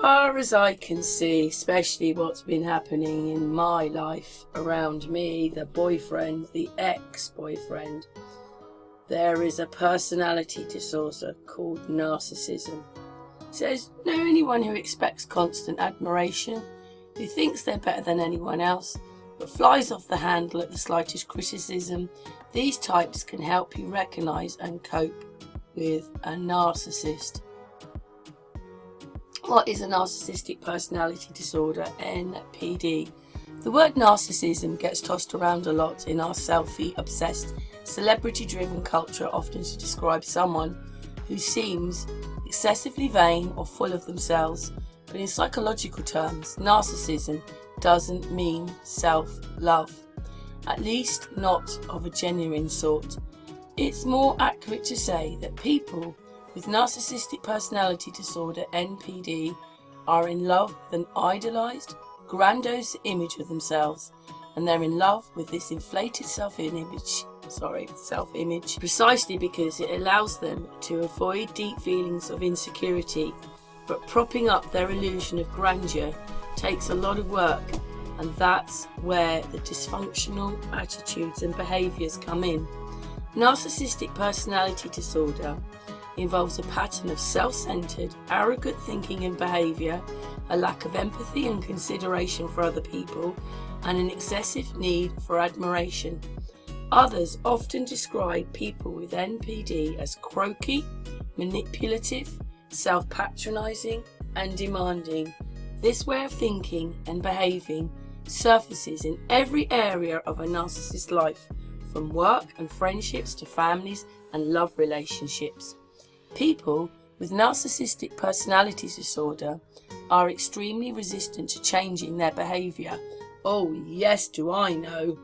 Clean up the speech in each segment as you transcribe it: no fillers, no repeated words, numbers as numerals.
far as I can see, especially what's been happening in my life around me, the boyfriend, the ex-boyfriend, there is a personality disorder called narcissism. It says, know anyone who expects constant admiration, who thinks they're better than anyone else, but flies off the handle at the slightest criticism. These types can help you recognise and cope with a narcissist. What is a narcissistic personality disorder, NPD? The word narcissism gets tossed around a lot in our selfie-obsessed, celebrity-driven culture, often to describe someone who seems excessively vain or full of themselves. But in psychological terms, narcissism doesn't mean self-love, at least not of a genuine sort. It's more accurate to say that people with narcissistic personality disorder, NPD, are in love with an idealised, grandiose image of themselves, and they're in love with this inflated self-image precisely because it allows them to avoid deep feelings of insecurity. But propping up their illusion of grandeur takes a lot of work, and that's where the dysfunctional attitudes and behaviours come in. Narcissistic personality disorder involves a pattern of self-centered, arrogant thinking and behaviour, a lack of empathy and consideration for other people, and an excessive need for admiration. Others often describe people with NPD as croaky, manipulative, self-patronising and demanding. This way of thinking and behaving surfaces in every area of a narcissist's life, from work and friendships to families and love relationships. People with narcissistic personality disorder are extremely resistant to changing their behaviour. Oh yes, do I know.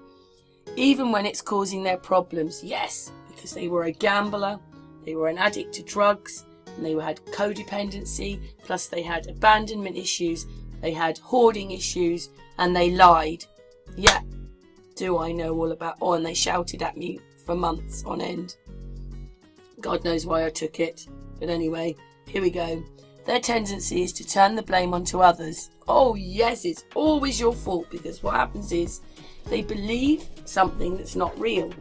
Even when it's causing their problems, yes, because they were a gambler, they were an addict to drugs, and they had codependency, plus they had abandonment issues, they had hoarding issues, and they lied. Yeah, do I know all about, oh, and they shouted at me for months on end. God knows why I took it. But anyway, here we go. Their tendency is to turn the blame onto others. Oh yes, it's always your fault, because what happens is they believe something that's not real.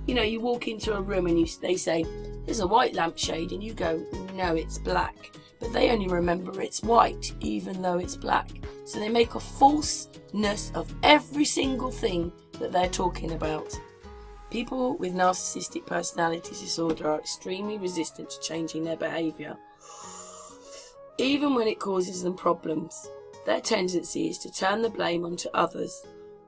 You know, you walk into a room and they say, there's a white lampshade, and you go, no, it's black. But they only remember it's white, even though it's black. So they make a falseness of every single thing that they're talking about. People with narcissistic personality disorder are extremely resistant to changing their behaviour, even when it causes them problems. Their tendency is to turn the blame onto others.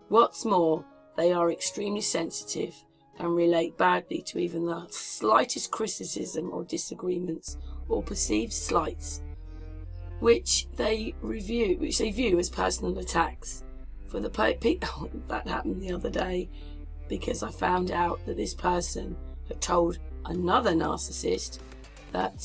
What's more, they are extremely sensitive and relate badly to even the slightest criticism or disagreements or perceived slights, which they view as personal attacks. For the people, that happened the other day, because I found out that this person had told another narcissist that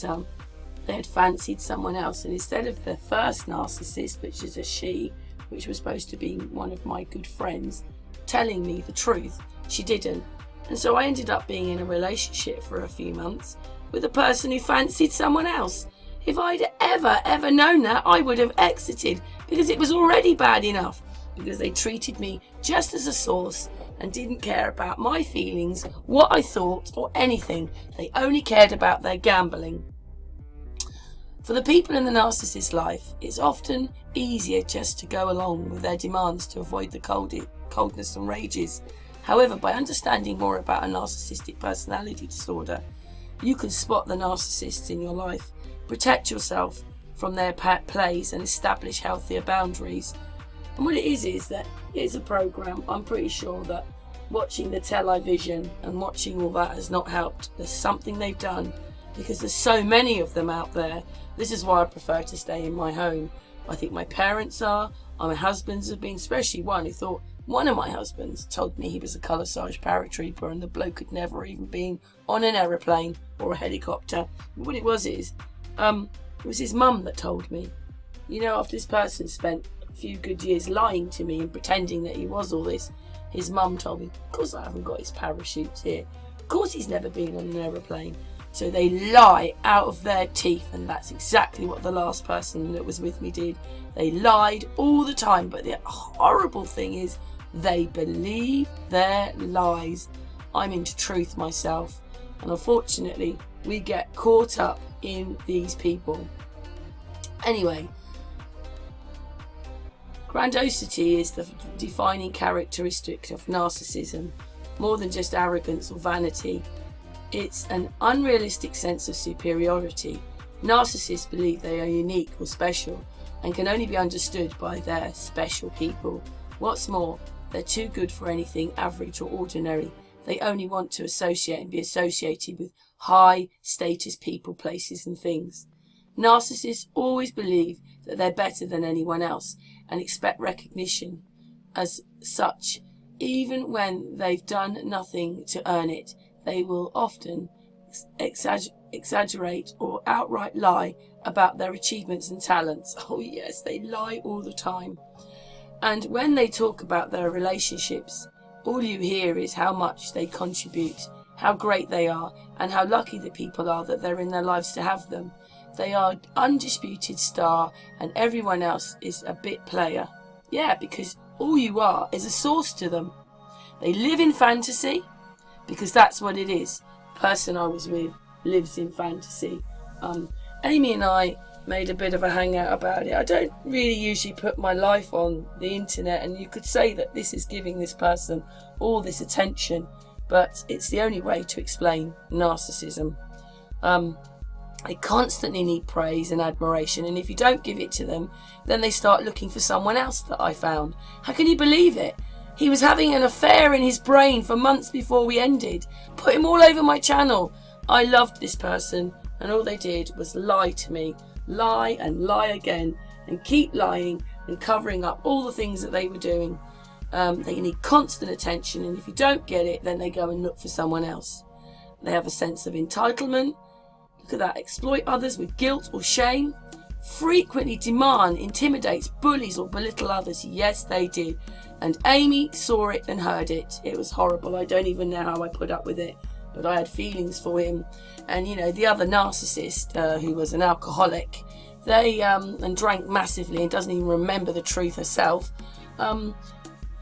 they had fancied someone else, and instead of the first narcissist, which is a she, which was supposed to be one of my good friends, telling me the truth, she didn't. And so I ended up being in a relationship for a few months with a person who fancied someone else. If I'd ever known that, I would have exited, because it was already bad enough, because they treated me just as a source and didn't care about my feelings, what I thought, or anything. They only cared about their gambling. For the people in the narcissist's life, it's often easier just to go along with their demands to avoid the coldness and rages. However, by understanding more about a narcissistic personality disorder, you can spot the narcissists in your life, protect yourself from their plays, and establish healthier boundaries. And what it is that it's a program. I'm pretty sure that watching the television and watching all that has not helped. There's something they've done, because there's so many of them out there. This is why I prefer to stay in my home. I think my parents are, my husbands have been, especially one who thought, one of my husbands told me he was a colour sergeant paratrooper, and the bloke had never even been on an aeroplane or a helicopter. What it was his mum that told me. You know, after this person spent a few good years lying to me and pretending that he was all this, his mum told me, of course I haven't got his parachutes here. Of course he's never been on an aeroplane. So they lie out of their teeth, and that's exactly what the last person that was with me did. They lied all the time, but the horrible thing is they believe their lies. I'm into truth myself, and unfortunately we get caught up in these people. Anyway, Grandocity is the defining characteristic of narcissism. More than just arrogance or vanity, it's an unrealistic sense of superiority. Narcissists believe they are unique or special and can only be understood by their special people. What's more, they're too good for anything average or ordinary. They only want to associate and be associated with high status people, places and things. Narcissists always believe that they're better than anyone else and expect recognition as such. Even when they've done nothing to earn it, they will often exaggerate or outright lie about their achievements and talents. Oh yes, they lie all the time. And when they talk about their relationships, all you hear is how much they contribute, how great they are, and how lucky the people are that they're in their lives to have them. They are undisputed star, and everyone else is a bit player. Yeah, because all you are is a source to them. They live in fantasy, because that's what it is. The person I was with lives in fantasy. Amy and I made a bit of a hangout about it. I don't really usually put my life on the internet, and you could say that this is giving this person all this attention, but it's the only way to explain narcissism. They constantly need praise and admiration, and if you don't give it to them, then they start looking for someone else. That I found. How can you believe it? He was having an affair in his brain for months before we ended. Put him all over my channel. I loved this person, and all they did was lie to me. Lie and lie again, and keep lying and covering up all the things that they were doing. They need constant attention, and if you don't get it, then they go and look for someone else. They have a sense of entitlement. Look at that. Exploit others with guilt or shame. Frequently demand, intimidates, bullies or belittle others. Yes, they did. And Amy saw it and heard it. It was horrible. I don't even know how I put up with it, but I had feelings for him. And you know, the other narcissist, who was an alcoholic, they and drank massively and doesn't even remember the truth herself.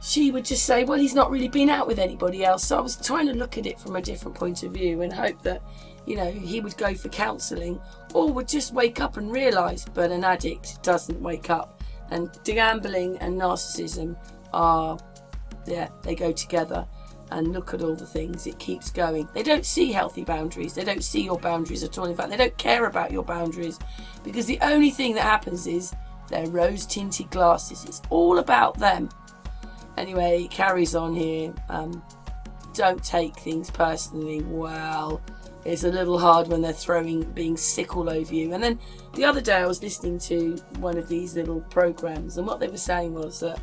She would just say, well, he's not really been out with anybody else. So I was trying to look at it from a different point of view and hope that, you know, he would go for counselling or would just wake up and realise. But an addict doesn't wake up, and gambling and narcissism are, yeah, they go together. And look at all the things, it keeps going. They don't see healthy boundaries. They don't see your boundaries at all. In fact, they don't care about your boundaries, because the only thing that happens is their rose-tinted glasses. It's all about them. Anyway, it carries on here. Don't take things personally. Well, it's a little hard when they're being sick all over you. And then the other day I was listening to one of these little programs, and what they were saying was that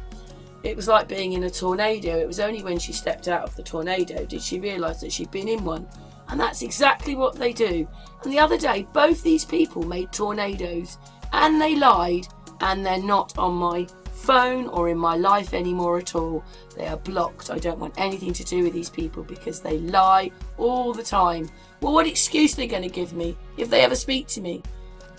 it was like being in a tornado. It was only when she stepped out of the tornado did she realise that she'd been in one. And that's exactly what they do. And the other day, both these people made tornadoes, and they lied, and they're not on my phone or in my life anymore at all. They are blocked. I don't want anything to do with these people because they lie all the time. Well, what excuse are they going to give me if they ever speak to me?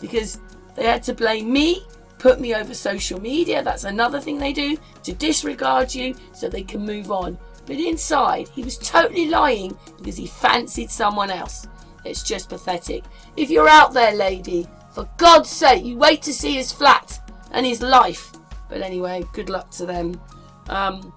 Because they had to blame me, put me over social media. That's another thing they do, to disregard you so they can move on. But inside, he was totally lying because he fancied someone else. It's just pathetic. If you're out there, lady, for God's sake, you wait to see his flat and his life. But anyway, good luck to them. And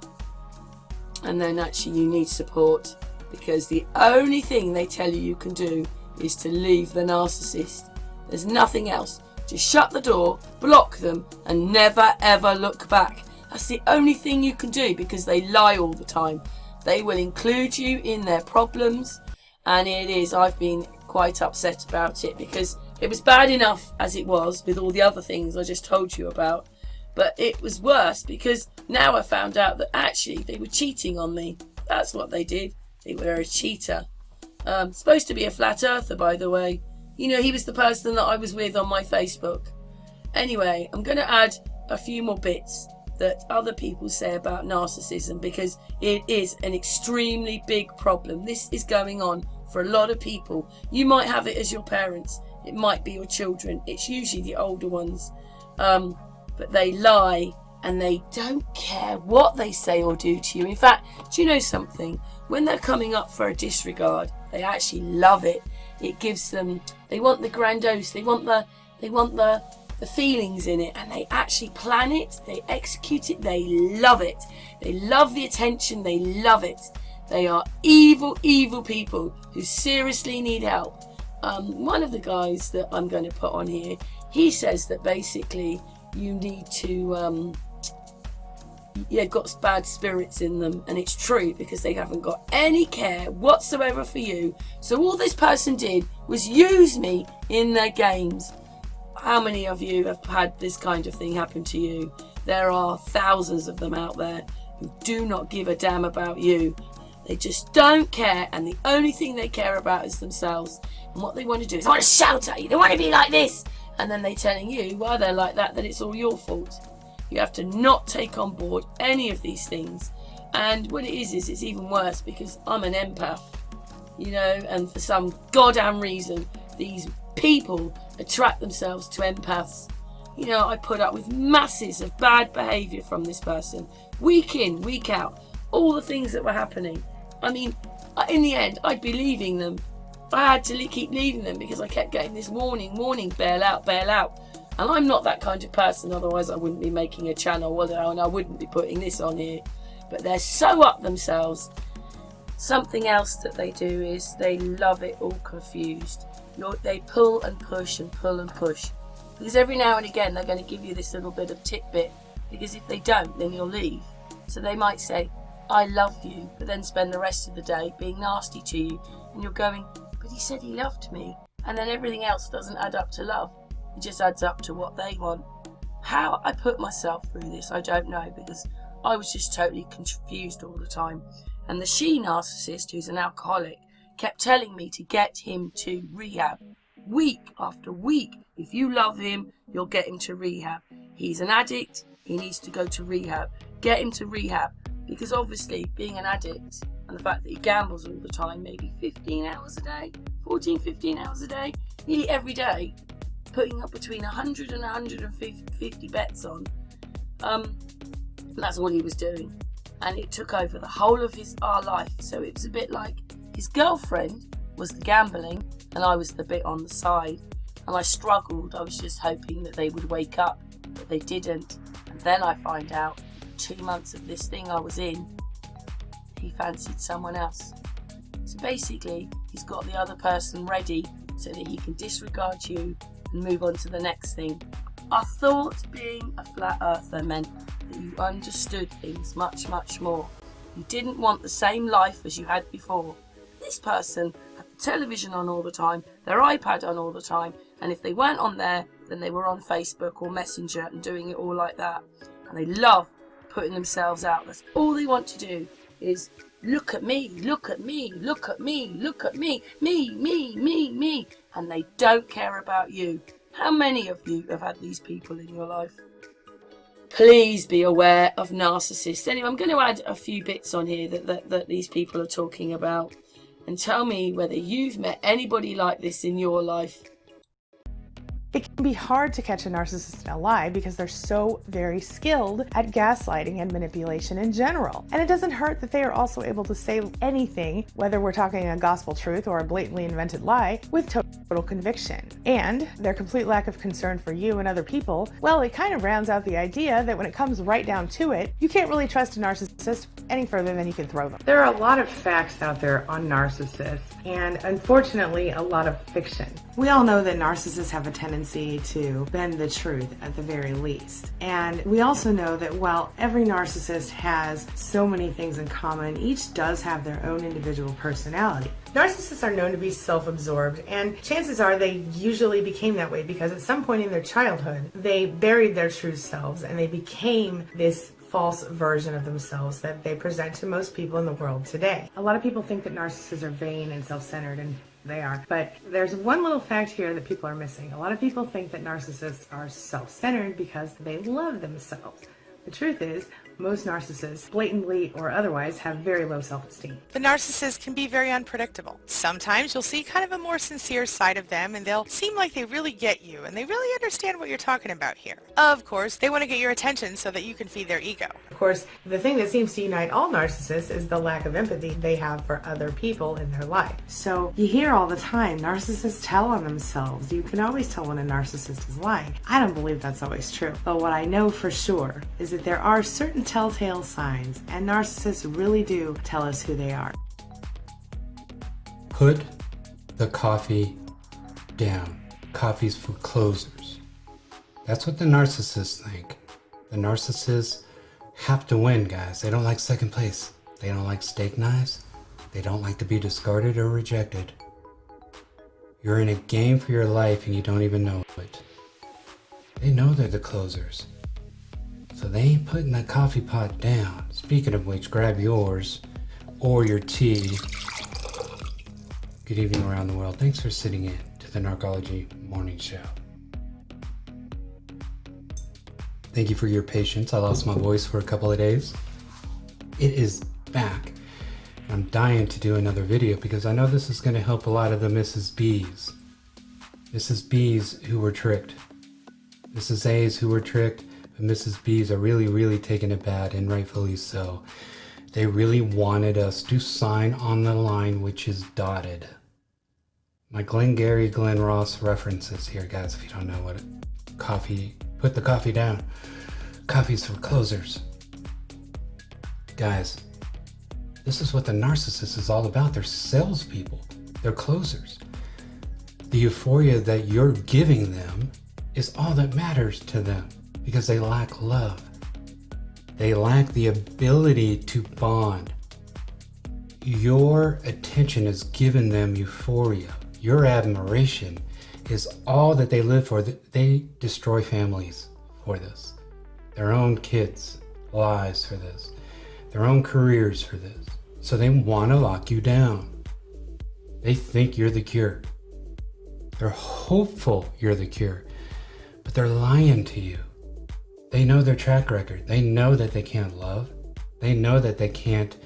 then actually you need support, because the only thing they tell you can do is to leave the narcissist. There's nothing else. Just shut the door, block them, and never ever look back. That's the only thing you can do, because they lie all the time. They will include you in their problems, and I've been quite upset about it, because it was bad enough as it was with all the other things I just told you about. But it was worse because now I found out that actually they were cheating on me. That's what they did. They were a cheater. Supposed to be a flat earther, by the way. You know, he was the person that I was with on my Facebook. Anyway, I'm going to add a few more bits that other people say about narcissism, because it is an extremely big problem. This is going on for a lot of people. You might have it as your parents, it might be your children, it's usually the older ones, but they lie and they don't care what they say or do to you. In fact, do you know something? When they're coming up for a disregard, they actually love it. It gives them, they want the grandiose, they want the feelings in it, and they actually plan it, they execute it, they love it. They love the attention, they love it. They are evil, evil people who seriously need help. One of the guys that I'm going to put on here, he says that basically you need to, got bad spirits in them, and it's true, because they haven't got any care whatsoever for you. So all this person did was use me in their games. How many of you have had this kind of thing happen to you? There are thousands of them out there who do not give a damn about you. They just don't care, and the only thing they care about is themselves. And what they want to do is, I want to shout at you, they want to be like this. And then they're telling you why they're like that it's all your fault. You have to not take on board any of these things. And what it is it's even worse, because I'm an empath, and for some goddamn reason, these people attract themselves to empaths. I put up with masses of bad behaviour from this person, week in, week out, all the things that were happening. I mean, in the end, I'd be leaving them. I had to keep leaving them because I kept getting this warning, bail out, bail out. And I'm not that kind of person, otherwise I wouldn't be making a channel, and I wouldn't be putting this on here. But they're so up themselves. Something else that they do is they love it all confused. They pull and push and pull and push. Because every now and again they're going to give you this little bit of tidbit, because if they don't, then you'll leave. So they might say, I love you, but then spend the rest of the day being nasty to you, and you're going, but he said he loved me. And then everything else doesn't add up to love. It just adds up to what they want. How I put myself through this, I don't know, because I was just totally confused all the time. And the she-narcissist, who's an alcoholic, kept telling me to get him to rehab. Week after week. If you love him, you'll get him to rehab. He's an addict, he needs to go to rehab. Get him to rehab. Because obviously, being an addict, and the fact that he gambles all the time, maybe 15 hours a day, 14, 15 hours a day, nearly every day, putting up between 100 and 150 bets on. That's all he was doing. And it took over the whole of our life. So it was a bit like his girlfriend was the gambling, and I was the bit on the side. And I struggled. I was just hoping that they would wake up, but they didn't. And then I find out, 2 months of this thing I was in, he fancied someone else. So basically, he's got the other person ready so that he can disregard you and move on to the next thing. I thought being a flat earther meant that you understood things much, much more. You didn't want the same life as you had before. This person had the television on all the time, their iPad on all the time, and if they weren't on there, then they were on Facebook or Messenger and doing it all like that. And they love putting themselves out. That's all they want to do is look at me, look at me, look at me, look at me, me. And they don't care about you. How many of you have had these people in your life? Please be aware of narcissists. Anyway, I'm going to add a few bits on here that these people are talking about, and tell me whether you've met anybody like this in your life. It can be hard to catch a narcissist in a lie because they're so very skilled at gaslighting and manipulation in general. And it doesn't hurt that they are also able to say anything, whether we're talking a gospel truth or a blatantly invented lie, with total conviction. And their complete lack of concern for you and other people, well, it kind of rounds out the idea that when it comes right down to it, you can't really trust a narcissist any further than you can throw them. There are a lot of facts out there on narcissists, and unfortunately a lot of fiction. We all know that narcissists have a tendency to bend the truth at the very least. And we also know that while every narcissist has so many things in common, each does have their own individual personality. Narcissists are known to be self-absorbed, and chances are they usually became that way because at some point in their childhood, they buried their true selves and they became this false version of themselves that they present to most people in the world today. A lot of people think that narcissists are vain and self-centered, and they are. But there's one little fact here that people are missing. A lot of people think that narcissists are self-centered because they love themselves. The truth is, most narcissists, blatantly or otherwise, have very low self-esteem. The narcissist can be very unpredictable. Sometimes you'll see kind of a more sincere side of them, and they'll seem like they really get you and they really understand what you're talking about here. Of course, they want to get your attention so that you can feed their ego. Of course, the thing that seems to unite all narcissists is the lack of empathy they have for other people in their life. So you hear all the time, narcissists tell on themselves. You can always tell when a narcissist is lying. I don't believe that's always true. But what I know for sure is that there are certain telltale signs, and narcissists really do tell us who they are. Put the coffee down. Coffee's for closers. That's what the narcissists think. The narcissists have to win, guys. They don't like second place. They don't like steak knives. They don't like to be discarded or rejected. You're in a game for your life and you don't even know it. They know they're the closers. So they ain't putting that coffee pot down. Speaking of which, grab yours or your tea. Good evening around the world. Thanks for sitting in to the Narcology Morning Show. Thank you for your patience. I lost my voice for a couple of days. It is back. I'm dying to do another video because I know this is going to help a lot of the Mrs. B's. Mrs. B's who were tricked. Mrs. A's who were tricked, but Mrs. B's are really taking it bad, and rightfully so. They really wanted us to sign on the line which is dotted. My Glengarry Glen Ross references here, guys, if you don't know what coffee, put the coffee down. Coffee's for closers. Guys, this is what the narcissist is all about. They're salespeople. They're closers. The euphoria that you're giving them is all that matters to them because they lack love. They lack the ability to bond. Your attention has given them euphoria. Your admiration is all that they live for. They destroy families for this. Their own kids' lives for this. Their own careers for this. So they want to lock you down. They think you're the cure. They're hopeful you're the cure. But they're lying to you. They know their track record. They know that they can't love. They know that they can't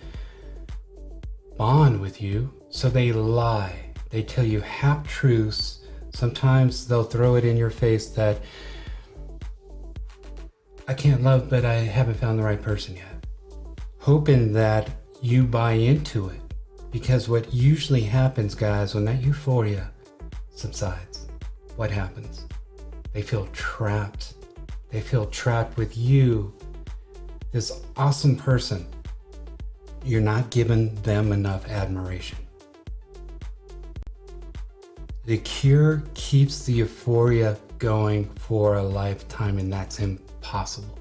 bond with you. So they lie. They tell you half truths. Sometimes they'll throw it in your face that I can't love, but I haven't found the right person yet. Hoping that you buy into it. Because what usually happens, guys, when that euphoria subsides, what happens? They feel trapped. They feel trapped with you, this awesome person. You're not giving them enough admiration. The cure keeps the euphoria going for a lifetime, and that's impossible.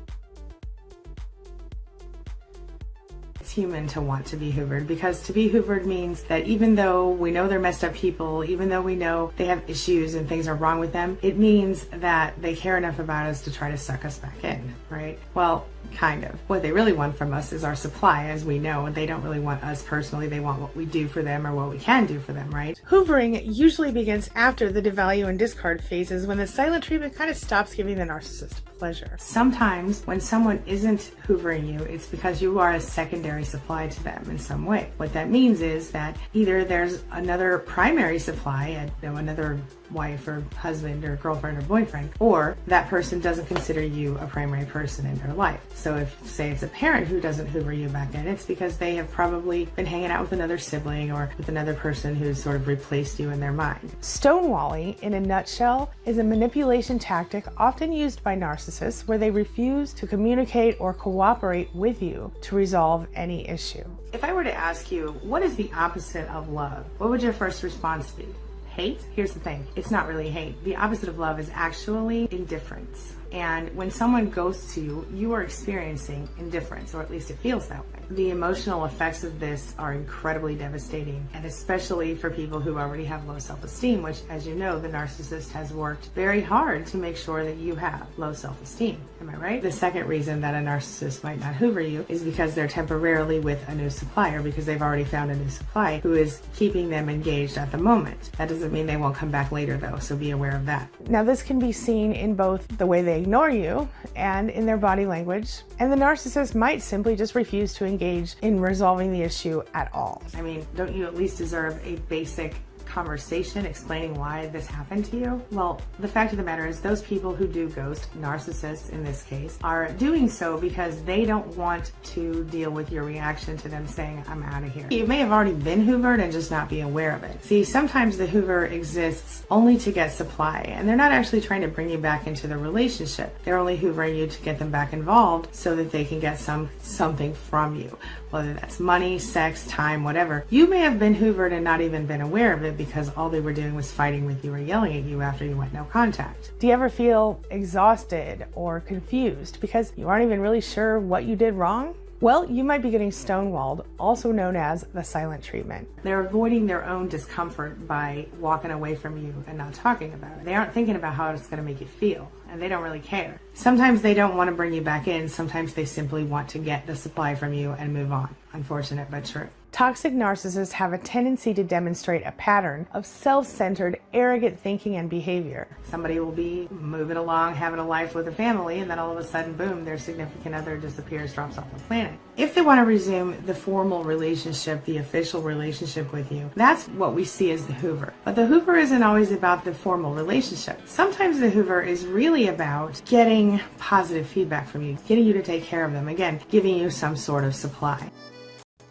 Human to want to be hoovered, because to be hoovered means that even though we know they're messed up people, even though we know they have issues and things are wrong with them, it means that they care enough about us to try to suck us back in, right? Well, kind of. What they really want from us is our supply, as we know. They don't really want us personally. They want what we do for them or what we can do for them, right? Hoovering usually begins after the devalue and discard phases, when the silent treatment kind of stops giving the narcissist pleasure. Sometimes when someone isn't hoovering you, it's because you are a secondary supply to them in some way. What that means is that either there's another primary supply, another wife or husband or girlfriend or boyfriend, or that person doesn't consider you a primary person in their life. So if, say, it's a parent who doesn't hoover you back in, it's because they have probably been hanging out with another sibling or with another person who's sort of replaced you in their mind. Stonewalling, in a nutshell, is a manipulation tactic often used by narcissists where they refuse to communicate or cooperate with you to resolve any issue. If I were to ask you, what is the opposite of love? What would your first response be? Hate? Here's the thing, it's not really hate. The opposite of love is actually indifference. And when someone ghosts you, you are experiencing indifference, or at least it feels that way. The emotional effects of this are incredibly devastating, and especially for people who already have low self-esteem, which, as you know, the narcissist has worked very hard to make sure that you have low self-esteem. Am I right? The second reason that a narcissist might not hoover you is because they're temporarily with a new supplier, because they've already found a new supply who is keeping them engaged at the moment. That doesn't mean they won't come back later, though, so be aware of that. Now, this can be seen in both the way they may ignore you and in their body language, and the narcissist might simply just refuse to engage in resolving the issue at all. I mean, don't you at least deserve a basic conversation explaining why this happened to you? Well, the fact of the matter is those people who do ghost, narcissists in this case, are doing so because they don't want to deal with your reaction to them saying, I'm out of here. You may have already been hoovered and just not be aware of it. See, sometimes the hoover exists only to get supply, and they're not actually trying to bring you back into the relationship. They're only hoovering you to get them back involved so that they can get something from you, whether that's money, sex, time, whatever. You may have been hoovered and not even been aware of it because all they were doing was fighting with you or yelling at you after you went no contact. Do you ever feel exhausted or confused because you aren't even really sure what you did wrong? Well, you might be getting stonewalled, also known as the silent treatment. They're avoiding their own discomfort by walking away from you and not talking about it. They aren't thinking about how it's going to make you feel, and they don't really care. Sometimes they don't want to bring you back in. Sometimes they simply want to get the supply from you and move on. Unfortunate, but true. Toxic narcissists have a tendency to demonstrate a pattern of self-centered, arrogant thinking and behavior. Somebody will be moving along, having a life with a family, and then all of a sudden, boom, their significant other disappears, drops off the planet. If they want to resume the formal relationship, the official relationship with you, that's what we see as the hoover. But the hoover isn't always about the formal relationship. Sometimes the hoover is really about getting positive feedback from you, getting you to take care of them, again, giving you some sort of supply.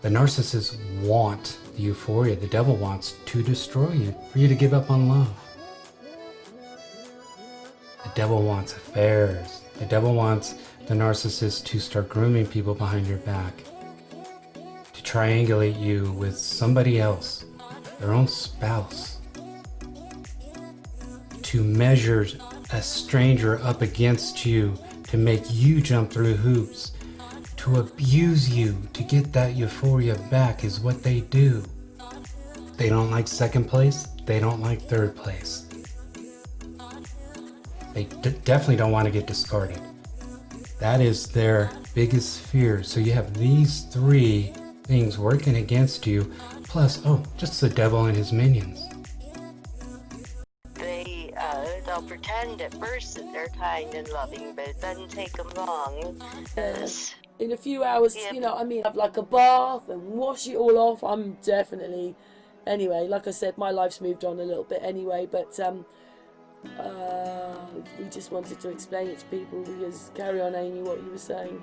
The narcissists want the euphoria. The devil wants to destroy you, for you to give up on love. The devil wants affairs. The devil wants the narcissist to start grooming people behind your back, to triangulate you with somebody else, their own spouse, to measure a stranger up against you, to make you jump through hoops, to abuse you, to get that euphoria back is what they do. They don't like second place. They don't like third place. They definitely don't want to get discarded. That is their biggest fear. So you have these three things working against you, plus, just the devil and his minions. They'll pretend at first that they're kind and loving, but it doesn't take them long. In a few hours, have like a bath and wash it all off. I'm definitely, anyway, like I said, my life's moved on a little bit anyway, but we just wanted to explain it to people because, carry on, Amy, what you were saying.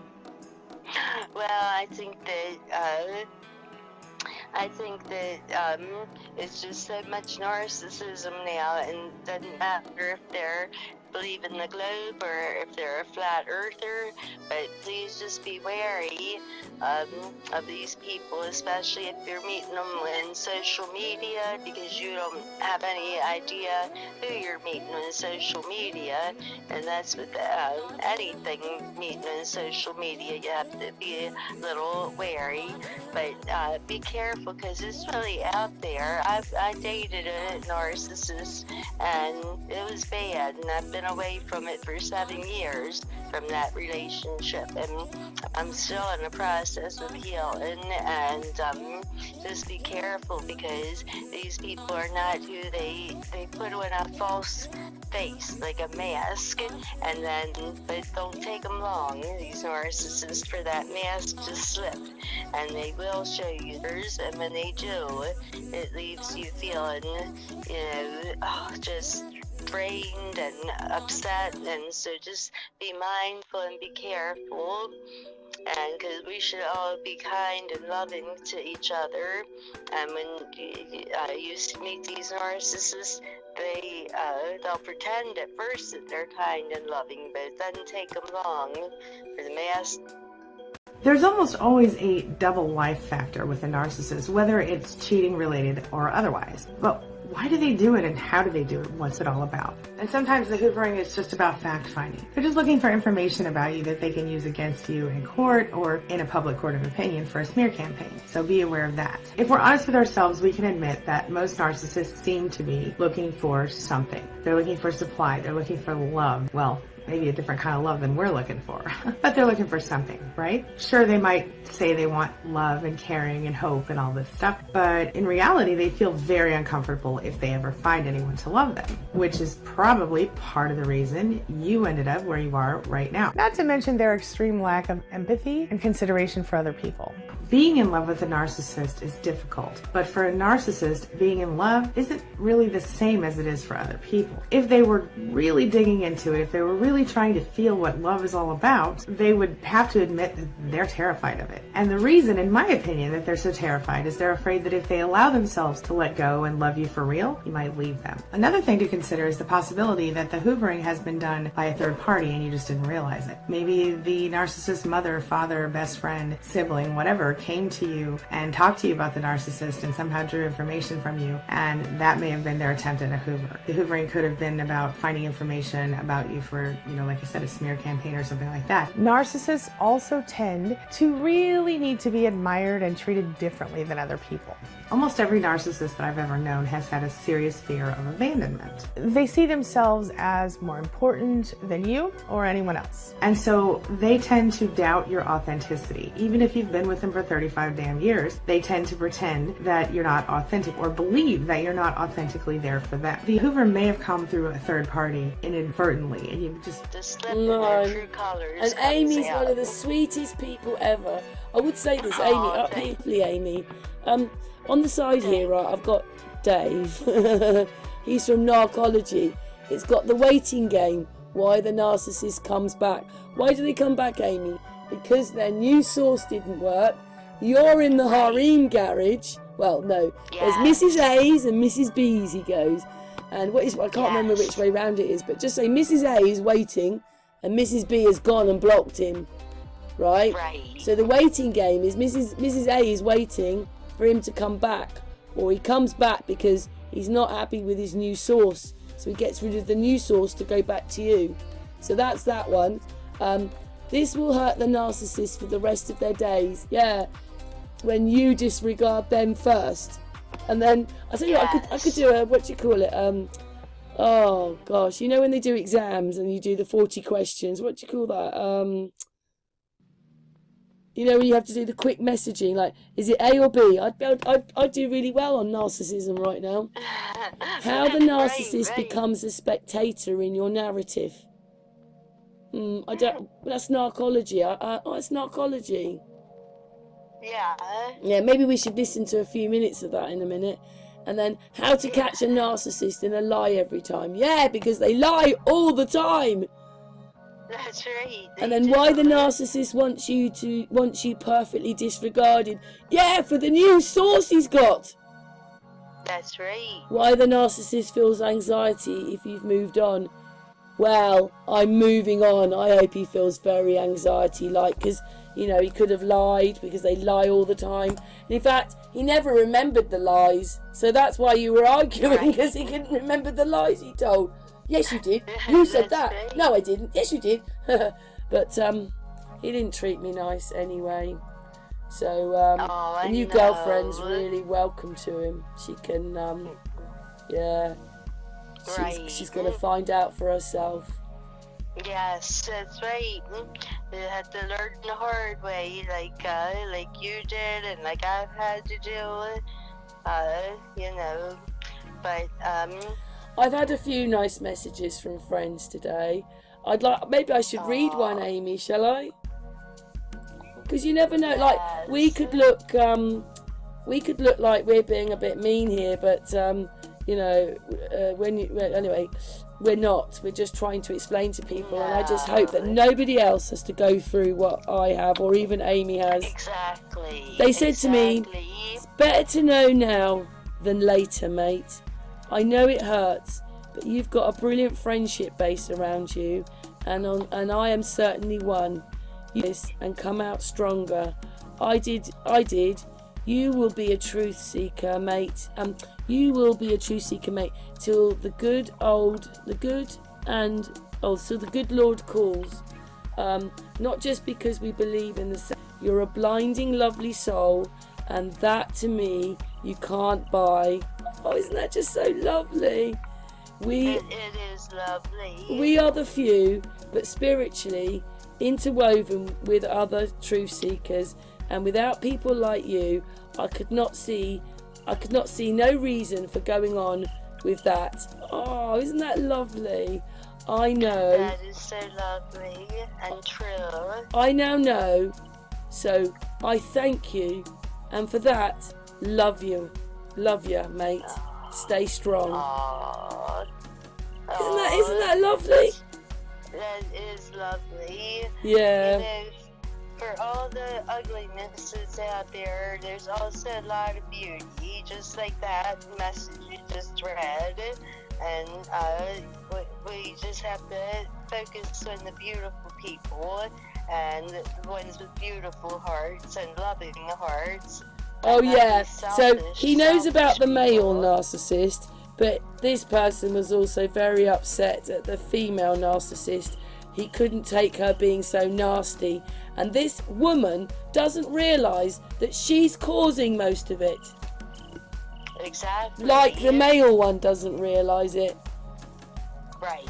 Well, I think that it's just so much narcissism now, and it doesn't matter if they're believe in the globe or if they're a flat earther, but please just be wary of these people, especially if you're meeting them in social media, because you don't have any idea who you're meeting in social media, and that's with anything meeting in social media. You have to be a little wary, but be careful because it's really out there. I dated a narcissist and it was bad, and I've been away from it for 7 years from that relationship, and I'm still in the process of healing, and just be careful because these people are not who they put on a false face, like a mask, and then, but don't take them long, these narcissists, for that mask to slip, and they will show you theirs, and when they do, it leaves you feeling, just drained and upset, and so just be mindful and be careful, and because we should all be kind and loving to each other, and when you meet these narcissists, they'll pretend at first that they're kind and loving, but it doesn't take them long for the mask. There's almost always a double life factor with a narcissist, whether it's cheating related or otherwise. But why do they do it, and how do they do it? What's it all about? And sometimes the hoovering is just about fact-finding. They're just looking for information about you that they can use against you in court or in a public court of opinion for a smear campaign. So be aware of that. If we're honest with ourselves, we can admit that most narcissists seem to be looking for something. They're looking for supply. They're looking for love. Well, maybe a different kind of love than we're looking for. But they're looking for something, right? Sure, they might say they want love and caring and hope and all this stuff, but in reality, they feel very uncomfortable if they ever find anyone to love them, which is probably part of the reason you ended up where you are right now. Not to mention their extreme lack of empathy and consideration for other people. Being in love with a narcissist is difficult, but for a narcissist, being in love isn't really the same as it is for other people. If they were really digging into it, if they were really trying to feel what love is all about, they would have to admit that they're terrified of it. And the reason, in my opinion, that they're so terrified is they're afraid that if they allow themselves to let go and love you for real, you might leave them. Another thing to consider is the possibility that the hoovering has been done by a third party and you just didn't realize it. Maybe the narcissist mother, father, best friend, sibling, whatever, came to you and talked to you about the narcissist and somehow drew information from you, and that may have been their attempt at a hoover. The hoovering could have been about finding information about you for, like I said, a smear campaign or something like that. Narcissists also tend to really need to be admired and treated differently than other people. Almost every narcissist that I've ever known has had a serious fear of abandonment. They see themselves as more important than you or anyone else. And so they tend to doubt your authenticity. Even if you've been with them for 35 damn years, they tend to pretend that you're not authentic or believe that you're not authentically there for them. The hoover may have come through a third party inadvertently and you just slip in their true colors. And Amy's one of the sweetest people ever. I would say this, Amy, Amy. On the side here, right, I've got Dave. He's from Narcology. It's got the waiting game. Why the narcissist comes back. Why do they come back, Amy? Because their new source didn't work. You're in the harem garage. Well, no. There's Mrs. A's and Mrs. B's, he goes. And I can't remember which way round it is, but just say Mrs. A is waiting and Mrs. B has gone and blocked him. Right? So the waiting game is Mrs. A is waiting for him to come back, or he comes back because he's not happy with his new source, so he gets rid of the new source to go back to you. So that's that one. This will hurt the narcissist for the rest of their days, when you disregard them first. And then I tell you what, I could do a, what do you call it, oh gosh, when they do exams and you do the 40 questions, what do you call that? When you have to do the quick messaging, like, is it A or B? I'd do really well on narcissism right now. How the narcissist becomes a spectator in your narrative. That's narcology. It's narcology. Yeah, maybe we should listen to a few minutes of that in a minute. And then how to catch a narcissist in a lie every time. Yeah, because they lie all the time. That's right. And then why the narcissist wants you perfectly disregarded. Yeah, for the new source he's got. That's right. Why the narcissist feels anxiety if you've moved on. Well, I'm moving on. I hope he feels very anxiety-like because, he could have lied because they lie all the time. And in fact, he never remembered the lies. So that's why you were arguing, because he couldn't remember the lies he told. Yes, you did. You said that. Right. No, I didn't. Yes, you did. But he didn't treat me nice anyway. So the new girlfriend's really welcome to him. She can, she's going to find out for herself. Yes, that's right. You had to learn the hard way, like you did, and like I've had to do. But I've had a few nice messages from friends today. Maybe I should read one, Amy, shall I? Because you never know. Like we could look like we're being a bit mean here, but anyway, we're not. We're just trying to explain to people, and I just hope that nobody else has to go through what I have, or even Amy has. Exactly. They said to me, "It's better to know now than later, mate. I know it hurts, but you've got a brilliant friendship base around you, and I am certainly one. Yes, and come out stronger. I did. You will be a truth seeker, mate. You will be a truth seeker, mate, till the good Lord calls. Not just because we believe in the same. You're a blinding, lovely soul, and that to me you can't buy." Oh, isn't that just so lovely? We it is lovely. we are the few, but spiritually interwoven with other truth seekers, and without people like you, I could not see no reason for going on with that. Oh, isn't that lovely? I know. That is so lovely and true. I now know. So I thank you, and for that, love you, mate. Stay strong. Aww. Isn't that lovely? That is lovely. Yeah. You know, for all the ugliness out there, there's also a lot of beauty, just like that message you just read. And we just have to focus on the beautiful people and the ones with beautiful hearts and loving hearts. Oh yeah. So he knows about the male people. narcissist, but this person was also very upset at the female narcissist. He couldn't take her being so nasty, and this woman doesn't realise that she's causing most of it. Exactly. Like the male one doesn't realise it. Right.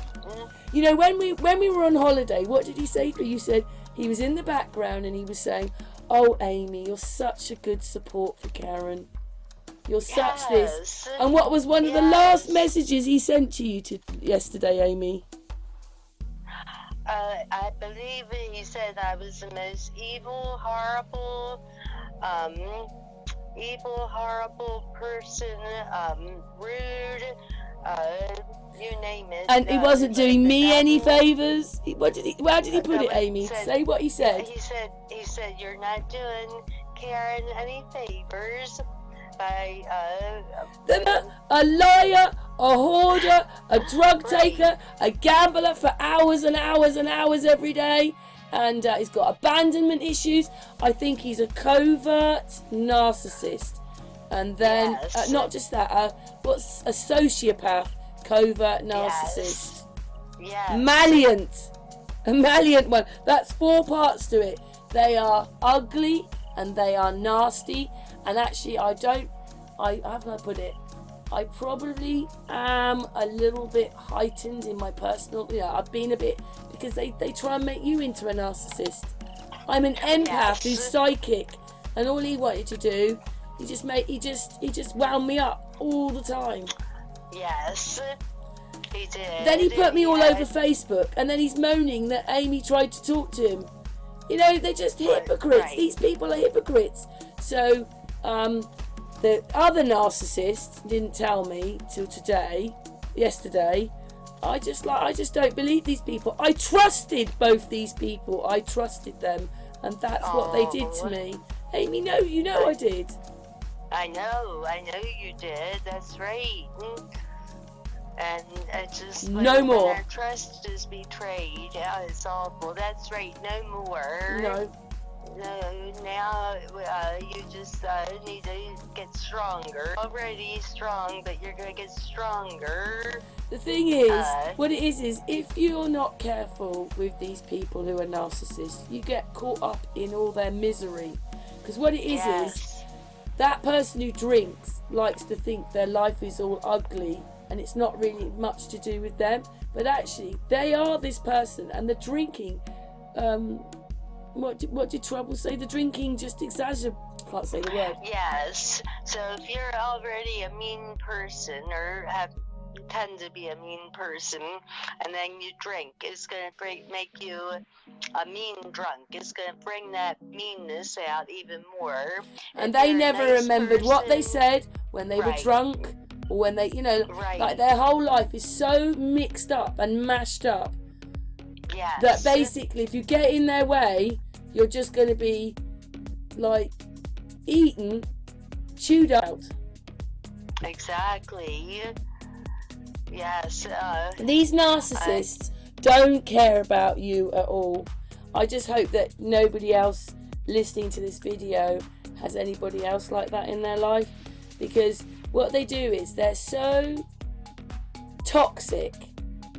You know, when we were on holiday, what did he say? You said he was in the background and he was saying, "Oh, Amy, you're such a good support for Karen. You're such this." Yes. And what was one of the last messages he sent to you yesterday, Amy? I believe he said I was the most evil, horrible person, rude, you name it. And he wasn't doing me any favours. How did he put it, No, Amy? said- Say what he said. He said you're not doing Karen any favors by A liar, a hoarder, a drug taker, a gambler for hours and hours and hours every day, and he's got abandonment issues. I think he's a covert narcissist, and then Yes. not just that. What's a sociopath? Covert narcissist. Yes. A malleant one. That's 4 parts to it. They are ugly and they are nasty, and actually how can I put it? I probably am a little bit heightened in my personal, I've been a bit, because they try and make you into a narcissist. I'm an empath who's psychic, and all he wanted to do, he just wound me up all the time. Yes. He did. Then he put me all over Facebook, and then he's moaning that Amy tried to talk to him. You know, they're just hypocrites. Right. These people are hypocrites. So, the other narcissist didn't tell me till yesterday. I just don't believe these people. I trusted both these people. I trusted them, and that's what they did to me. Amy, no, you know I did. I know you did. That's right. And it's just No more. when our trust is betrayed. Yeah, it's awful. That's right. No more. No. Now you just need to get stronger. Already strong, but you're gonna get stronger. The thing is, what it is if you're not careful with these people who are narcissists, you get caught up in all their misery. Because what it is that person who drinks likes to think their life is all ugly and it's not really much to do with them, but actually they are this person, and the drinking, what did Trouble say? The drinking just exaggerates. Can't say the word. Yes. So if you're already a mean person or tend to be a mean person, and then you drink, it's going to make you a mean drunk. It's going to bring that meanness out even more. And If they you're a never nice remembered what they person- said when they were drunk, or when they, Right. like their whole life is so mixed up and mashed up Yes. that basically if you get in their way, you're just going to be like eaten, chewed out. Exactly. Yes. These narcissists don't care about you at all. I just hope that nobody else listening to this video has anybody else like that in their life, because what they do is they're so toxic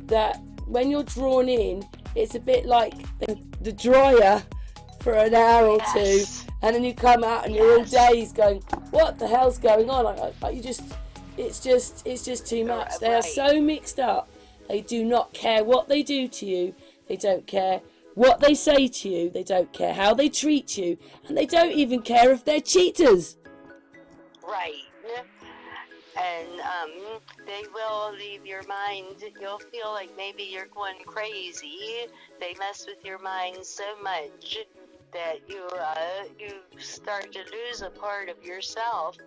that when you're drawn in, it's a bit like the dryer for an hour or two, and then you come out and you're all dazed going, what the hell's going on? You just, It's just too much. They are so mixed up. They do not care what they do to you. They don't care what they say to you. They don't care how they treat you. And they don't even care if they're cheaters. Right. And they will leave your mind. You'll feel like maybe you're going crazy. They mess with your mind so much that you start to lose a part of yourself.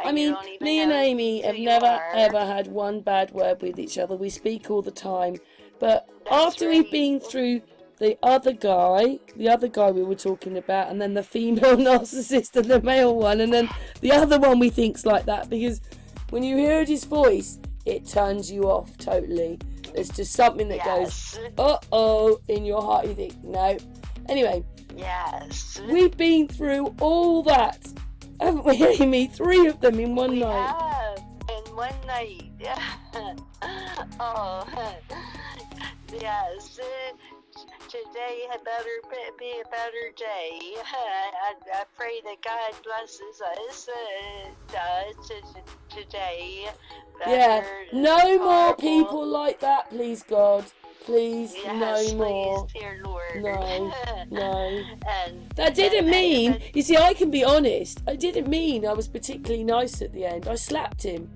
I mean, me and Amy have never ever had one bad word with each other. We speak all the time. But after we've been through the other guy we were talking about, and then the female narcissist and the male one, and then the other one we think's like that, because when you heard his voice, it turns you off totally. There's just something that goes, uh-oh, in your heart. You think, no. Anyway, we've been through all that, haven't we, Amy? 3 of them in one night. Yeah, in one night. Oh, yes. Today had better be a better day. I pray that God blesses us today. Yeah, no more people like that, please, God. Please, no more. Please, dear Lord. No. That didn't mean, you see, I can be honest, I didn't mean I was particularly nice at the end. I slapped him.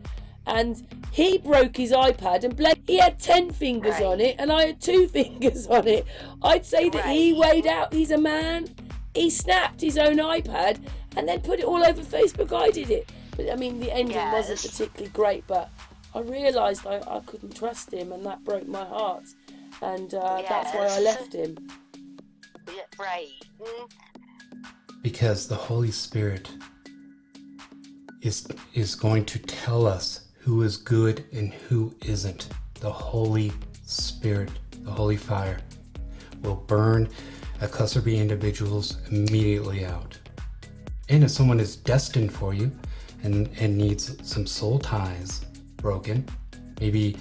And he broke his iPad, and he had 10 fingers on it, and I had 2 fingers on it. I'd say that he weighed out. He's a man. He snapped his own iPad and then put it all over Facebook. I did it. But I mean, the ending wasn't particularly great, but I realised I couldn't trust him, and that broke my heart. And that's why I left him. Yeah, right. Because the Holy Spirit is going to tell us who is good and who isn't. The Holy Spirit, the Holy Fire, will burn a cluster B individuals immediately out. And if someone is destined for you and needs some soul ties broken, maybe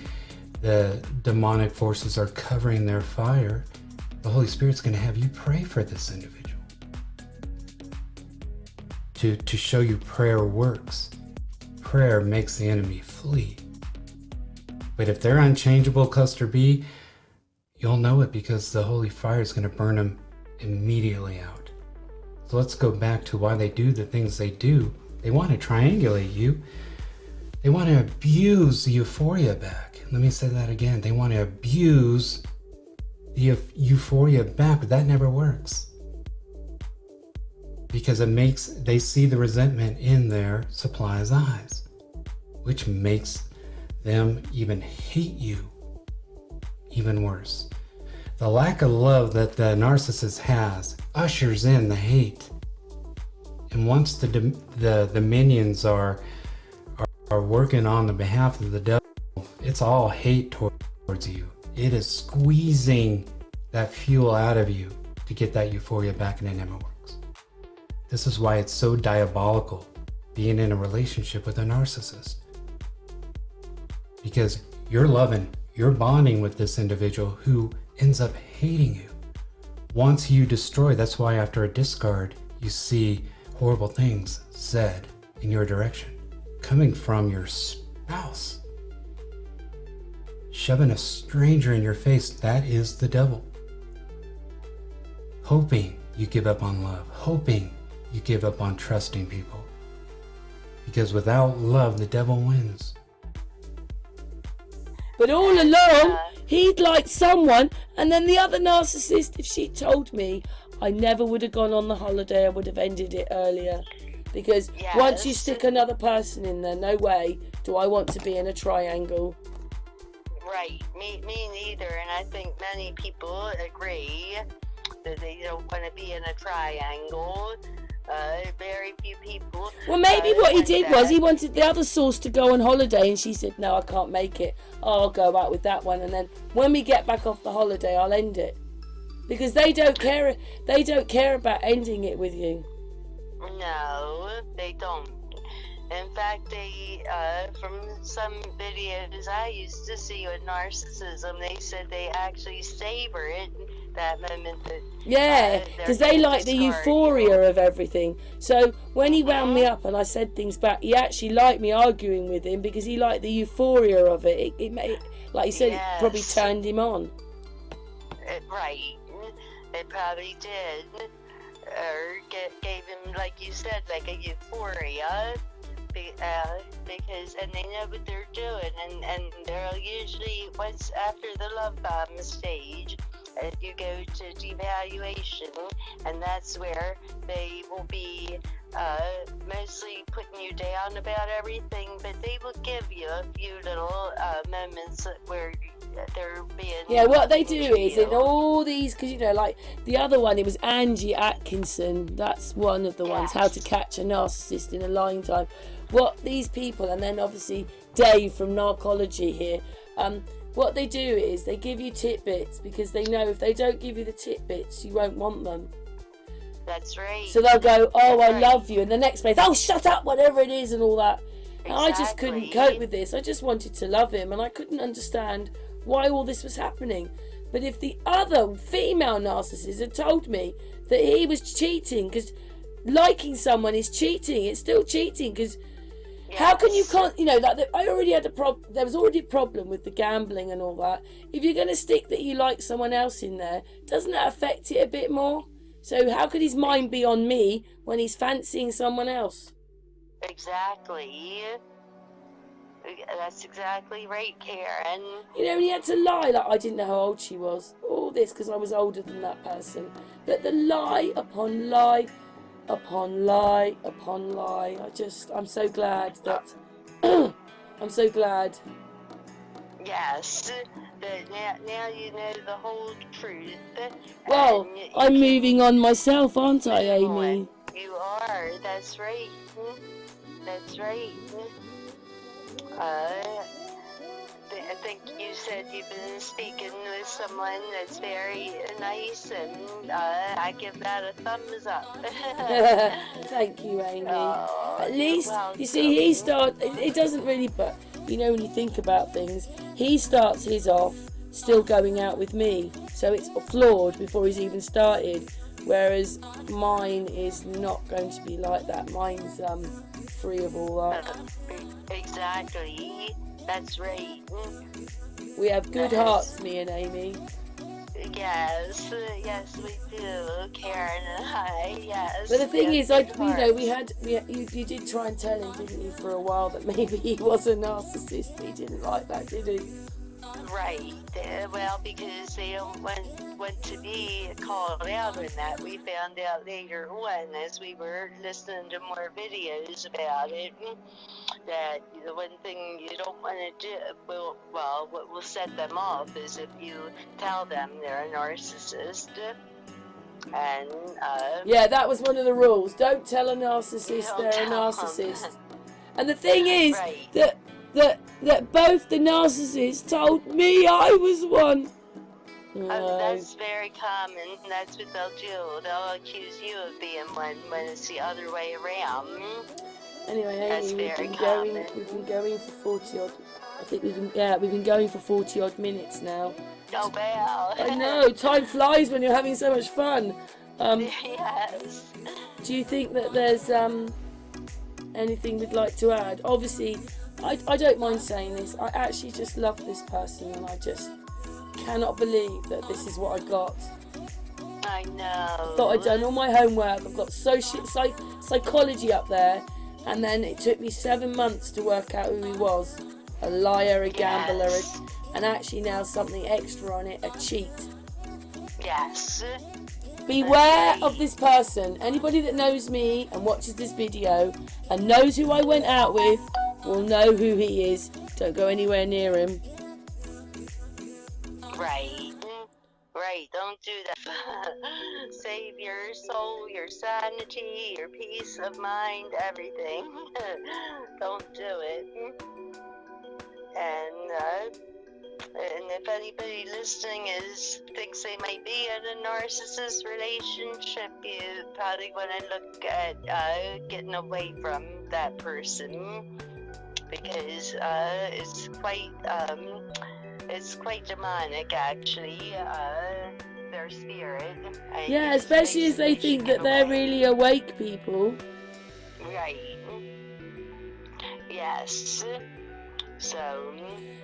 the demonic forces are covering their fire, the Holy Spirit's going to have you pray for this individual to show you prayer works. Prayer makes the enemy flee. But if they're unchangeable cluster B, you'll know it, because the Holy Fire is going to burn them immediately out. So let's go back to why they do the things they do. They want to triangulate you. They want to abuse the euphoria back. Let me say that again. They want to abuse the euphoria back, but that never works. Because they see the resentment in their supply's eyes, which makes them even hate you even worse. The lack of love that the narcissist has ushers in the hate. And once the minions are working on the behalf of the devil, it's all hate towards you. It is squeezing that fuel out of you to get that euphoria back, and it never works. This is why it's so diabolical being in a relationship with a narcissist. Because you're bonding with this individual who ends up hating you. Wants you destroyed. That's why after a discard, you see horrible things said in your direction, coming from your spouse. Shoving a stranger in your face, that is the devil. Hoping you give up on love. Hoping you give up on trusting people. Because without love, the devil wins. But all along, he'd like someone, and then the other narcissist, if she told me, I never would have gone on the holiday, I would have ended it earlier. Because once you stick another person in there, no way do I want to be in a triangle. Right, me neither, and I think many people agree that they don't want to be in a triangle. Very few people. Well, maybe what he did was he wanted the other source to go on holiday, and she said, no, I can't make it. I'll go out with that one, and then when we get back off the holiday, I'll end it. Because they don't care about ending it with you. No, they don't. In fact, they, from some videos I used to see with narcissism, they said they actually savor it, that moment that Yeah, because they like the euphoria of everything. So when he wound me up and I said things back, he actually liked me arguing with him because he liked the euphoria of it. It like he said, it probably turned him on. Right. It probably did. Or gave him, like you said, like a euphoria. Because, and they know what they're doing. And they're usually, once after the love bomb stage, you go to devaluation, and that's where they will be mostly putting you down about everything, but they will give you a few little moments where they're being... Yeah, what they do is, in all these, because, you know, like, the other one, it was Angie Atkinson, that's one of the ones, How to Catch a Narcissist in a Lying Time. What these people, and then obviously Dave from Narcology here, what they do is they give you tidbits because they know if they don't give you the tidbits, you won't want them. That's right. So they'll go, oh, I love you. And the next place, oh, shut up, whatever it is and all that. And I just couldn't cope with this. I just wanted to love him and I couldn't understand why all this was happening. But if the other female narcissist had told me that he was cheating, because liking someone is cheating, it's still cheating, because how can you you know, that I already had there was already a problem with the gambling and all that. If you're going to stick that you like someone else in there, doesn't that affect it a bit more? So how could his mind be on me when he's fancying someone else? Exactly. That's exactly right, Karen. You know, and he had to lie, like I didn't know how old she was. All this because I was older than that person. But the lie upon lie upon lie upon lie. I'm so glad that I'm so glad. Yes, but now you know the whole truth. Well, I'm moving on myself, aren't I, Amy? You are, that's right. That's right. I think you said you've been speaking with someone that's very nice, and I give that a thumbs up. Thank you, Amy. At least, you see, it doesn't really, but you know, when you think about things, he starts his off still going out with me, so it's flawed before he's even started, whereas mine is not going to be like that. Mine's free of all that. Exactly. That's right. We have good hearts, me and Amy. Yes, we do, Karen and I. Yes. But the thing is, you did try and tell him, didn't you, for a while that maybe he was a narcissist. He didn't like that, did he? Right. Well, because they don't want to be called out on that. We found out later on as we were listening to more videos about it, that the one thing you don't want to do, what will set them off is if you tell them they're a narcissist. And yeah, that was one of the rules. Don't tell a narcissist they're a narcissist. And the thing is that both the narcissists told me I was one. That's very common. That's what they'll do. They'll accuse you of being one when it's the other way around. Anyway, Amy, we've been going for 40 odd. I think we've been going for 40 odd minutes now. Oh wow! I know, time flies when you're having so much fun. Yes. Do you think that there's anything we'd like to add? Obviously, I don't mind saying this. I actually just love this person, and I just cannot believe that this is what I got. I know. I thought I'd done all my homework. I've got psychology up there, and then it took me 7 months to work out who he was. A liar, a gambler, and actually now something extra on it, a cheat. Yes. Beware of this person. Anybody that knows me and watches this video and knows who I went out with will know who he is. Don't go anywhere near him. Right, don't do that. Save your soul, your sanity, your peace of mind, everything. Don't do it. And if anybody listening thinks they might be in a narcissist relationship, you probably want to look at getting away from that person, because it's quite demonic, actually, their spirit. Yeah, especially as they think that they're really awake people. Right. Yes. So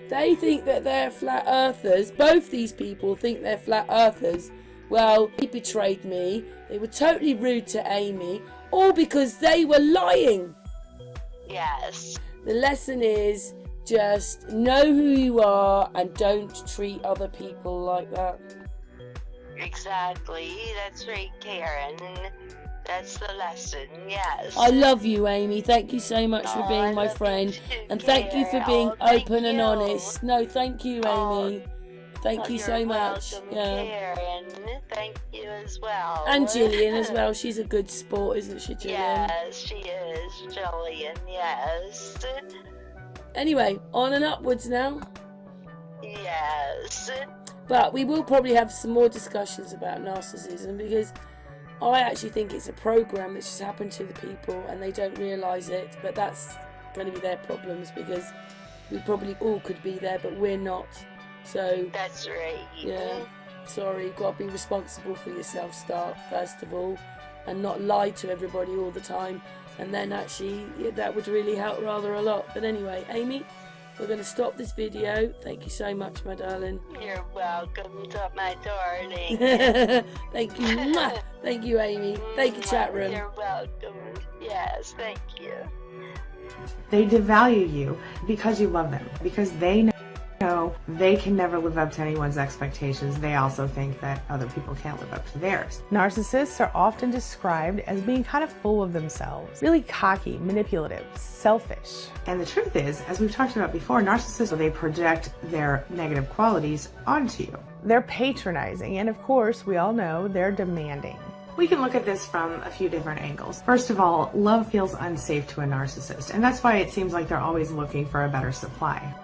they think that they're flat earthers. Both these people think they're flat earthers. Well, he betrayed me. They were totally rude to Amy, all because they were lying. Yes. The lesson is just know who you are and don't treat other people like that. Exactly. That's right, Karen. That's the lesson, yes. I love you, Amy. Thank you so much for being my friend. And thank you for being open and honest. No, thank you, Amy. Thank you so much. Welcome, Karen. Thank you as well. And Gillian as well. She's a good sport, isn't she, Gillian? Yes, she is. Jillian, yes. Anyway, on and upwards now. Yes. But we will probably have some more discussions about narcissism, because I actually think it's a program that's just happened to the people and they don't realise it. But that's going to be their problems, because we probably all could be there, but we're not. So that's right. Yeah. Sorry, you've got to be responsible for yourself, first of all, and not lie to everybody all the time. And then actually, that would really help rather a lot. But anyway, Amy, we're going to stop this video. Thank you so much, my darling. You're welcome, my darling. Thank you. Thank you, Amy. Thank you, chat room. You're welcome. Yes, thank you. They devalue you because you love them, because they know they can never live up to anyone's expectations. They also think that other people can't live up to theirs. Narcissists are often described as being kind of full of themselves, really cocky, manipulative, selfish. And the truth is, as we've talked about before, narcissists, they project their negative qualities onto you. They're patronizing, and of course, we all know they're demanding. We can look at this from a few different angles. First of all, love feels unsafe to a narcissist, and that's why it seems like they're always looking for a better supply.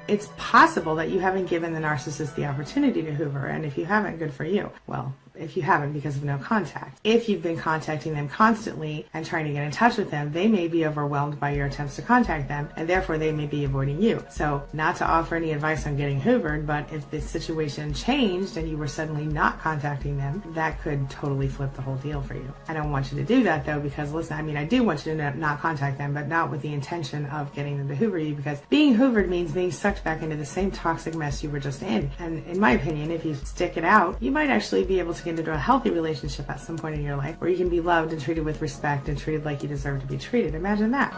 It's possible that you haven't given the narcissist the opportunity to hoover, and if you haven't, good for you. Well, if you haven't because of no contact. If you've been contacting them constantly and trying to get in touch with them, they may be overwhelmed by your attempts to contact them, and therefore they may be avoiding you. So, not to offer any advice on getting hoovered, but if the situation changed and you were suddenly not contacting them, that could totally flip the whole deal for you. I don't want you to do that though, because listen, I do want you to not contact them, but not with the intention of getting them to hoover you, because being hoovered means being sucked back into the same toxic mess you were just in. And in my opinion, if you stick it out, you might actually be able to get into a healthy relationship at some point in your life where you can be loved and treated with respect and treated like you deserve to be treated. Imagine that.